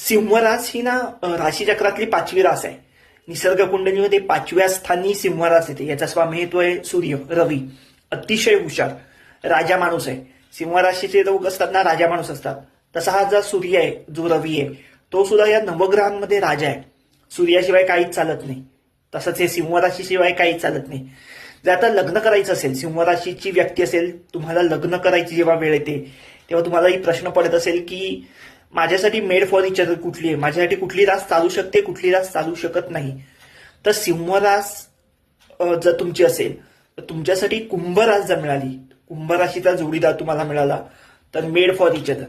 सिंहरास ही ना राशीचक्रातली 5वी रास आहे. निसर्ग कुंडलीमध्ये 5व्या स्थानी सिंहरास येते. याचा स्वामी येतोय सूर्य, रवी. अतिशय हुशार राजा माणूस आहे. सिंह राशीचे लोक असतात ना, राजा माणूस असतात. तसा हा जो सूर्य आहे, जो रवी आहे, तो सुद्धा या नवग्रहांमध्ये राजा आहे. सूर्याशिवाय काहीच चालत नाही. तसंच हे सिंह राशीशिवाय काहीच चालत नाही. जर आता लग्न करायचं असेल, सिंह राशीची व्यक्ती असेल, तुम्हाला लग्न करायची जेव्हा वेळ येते तेव्हा तुम्हाला ही प्रश्न पडत असेल की माझ्यासाठी मेड फॉर इच अदर कुठली आहे, माझ्यासाठी कुठली रास चालू शकते, कुठली रास चालू शकत नाही. तर सिंह रास जर तुमची असेल तर तुमच्यासाठी कुंभ रास जर मिळाली, कुंभ राशीचा जोडीदार तुम्हाला मिळाला तर मेड फॉर इच अदर.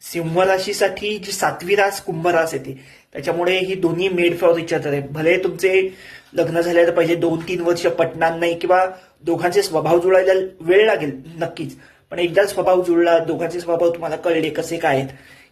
सिंह राशीसाठी जी 7वी रास कुंभ रास येते, त्याच्यामुळे ही दोन्ही मेड फॉर इच अदर आहे. भले तुमचे लग्न झाल्यावर पाहिजे 2-3 वर्ष पटणार नाही किंवा दोघांचे स्वभाव जुळायला वेळ लागेल नक्कीच, पण एकदा स्वभाव जुळला, दोघांचे स्वभाव तुम्हाला कळले कसे काय आहेत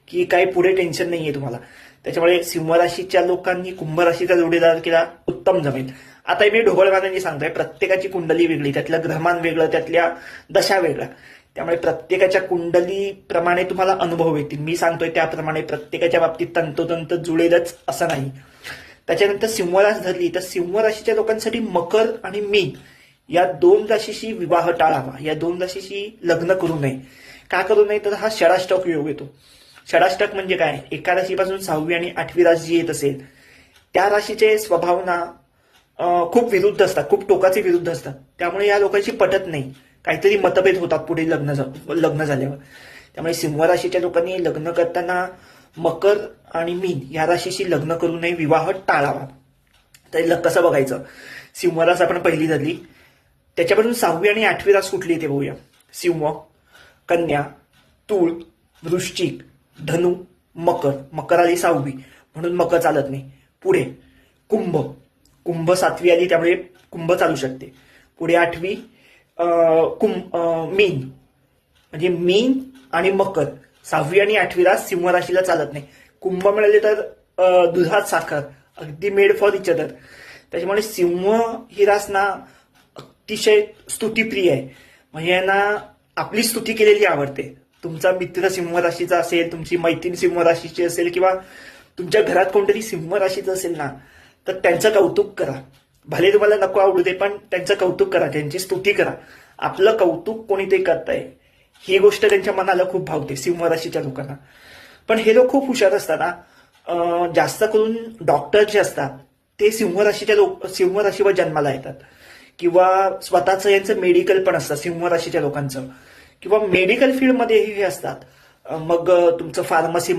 की काय पुढे टेन्शन नाहीये तुम्हाला. त्याच्यामुळे सिंह राशीच्या लोकांनी कुंभ राशीचा जोडीदार केला उत्तम जमेल. आता मी ढोबळमानांनी सांगतोय, प्रत्येकाची कुंडली वेगळी, त्यातलं ग्रहमान वेगळं, त्यातल्या दशा वेगळ्या. त्यामुळे प्रत्येकाच्या कुंडलीप्रमाणे तुम्हाला अनुभव येतील. मी सांगतोय त्याप्रमाणे प्रत्येकाच्या बाबतीत तंतोतंत जुळेलच असं नाही. त्याच्यानंतर सिंह रास धरली तर सिंह राशीच्या लोकांसाठी मकर आणि मीन या 2 राशीशी विवाह टाळावा, या 2 राशीशी लग्न करू नये. का करू नये तर हा षडाष्टक योग येतो. षडाष्टक म्हणजे काय? एका राशीपासून 6वी आणि 8वी रास जी येत असेल त्या राशीचे स्वभाव ना खूप विरुद्ध असतात, खूप टोकाचे विरुद्ध असतात. त्यामुळे या लोकांशी पटत नाही, काहीतरी मतभेद होतात पुढे लग्न झाल्यावर. त्यामुळे सिंह राशीच्या लोकांनी लग्न करताना मकर आणि मीन या राशीशी लग्न करू नये, विवाह टाळावा. तर कसं बघायचं? सिंह रास आपण पहिली धरली, त्याच्यापासून 6वी आणि 8वी रास कुठली येते बघूया. सिंह, कन्या, तूळ, वृश्चिक, धनु, मकर. मकर आली 6वी म्हणून मकर चालत नाही. पुढे कुंभ, कुंभ 7वी आली त्यामुळे कुंभ चालू शकते. पुढे 8वी मीन, म्हणजे मीन आणि मकर 6वी आणि 8वी रास सिंह राशीला चालत नाही. कुंभ मिळाले तर दुधात साखर, अगदी मेड फॉर इच अदर. त्याच्यामुळे सिंह ही रास ना अतिशय स्तुतीप्रिय आहे. म्हणजे यांना आपली स्तुती केलेली आवडते. तुमचा मित्र सिंह राशीचा असेल, तुमची मैत्रीण सिंह राशीची असेल किंवा तुमच्या घरात कोणतरी सिंह राशीचं असेल ना, तर त्यांचं कौतुक करा. भले तुम्हाला नको आवडू दे, पण त्यांचं कौतुक करा, त्यांची स्तुती करा. आपलं कौतुक कोणीतरी करताय ही गोष्ट त्यांच्या मनाला खूप भावते सिंह राशीच्या लोकांना. पण हे लोक खूप हुशार असतात ना. जास्त करून डॉक्टर जे असतात ते सिंह राशीवर जन्माला येतात किंवा स्वतःचं यांचं मेडिकल पण असतं सिंह राशीच्या लोकांचं, किंवा मेडिकल फील्डमध्ये हे असतात. मग तुमचं फार्मसी